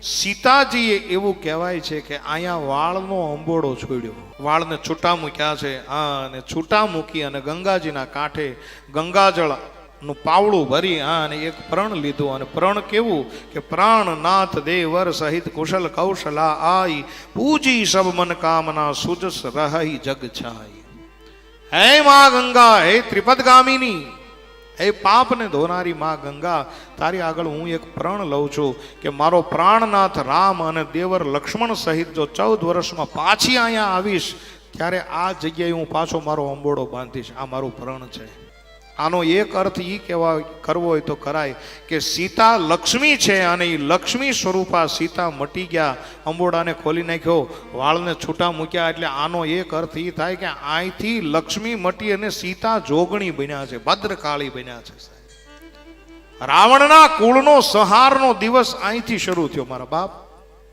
સીતાજીએ એવું કહેવાય છે કે અહીંયા વાળનો અંબોડો છોડ્યો, વાળને છૂટા મૂક્યા છે. અને છૂટા મૂકી અને ગંગાજીના કાંઠે ગંગાજળ નું પાવડું ભરી અને એક પ્રણ લીધું. અને પ્રણ કેવું કે પ્રાણનાથ દેવર સહિત કુશલ કૌશલા આઈ પૂજી સબ મન કામના સુજસ રહી જગ છાઈ. હે માં ગંગા, હે ત્રિપદગામિની, હે પાપને ધોનારી માં ગંગા, તારી આગળ હું એક પ્રણ લઉં છું કે મારો પ્રાણનાથ રામ અને દેવર લક્ષ્મણ સહિત જો 14 વર્ષમાં પાછી અહીંયા આવીશ ત્યારે આ જગ્યાએ હું પાછો મારો અંબોડો બાંધીશ. આ મારું પ્રણ છે. આનો એક અર્થ એ કહેવા કરવો હોય તો કરાય કે સીતા લક્ષ્મી છે અને એ લક્ષ્મી સ્વરૂપા સીતા મટી ગયા, અંબોડાને ખોલી નાખ્યો, વાળને છૂટા મૂક્યા. એટલે આનો એક અર્થ એ થાય કે અહીંથી લક્ષ્મી મટી અને સીતા જોગણી બન્યા છે, ભદ્રકાળી બન્યા છે. રાવણના કુળનો સંહારનો દિવસ અહીંથી શરૂ થયો મારા બાપ.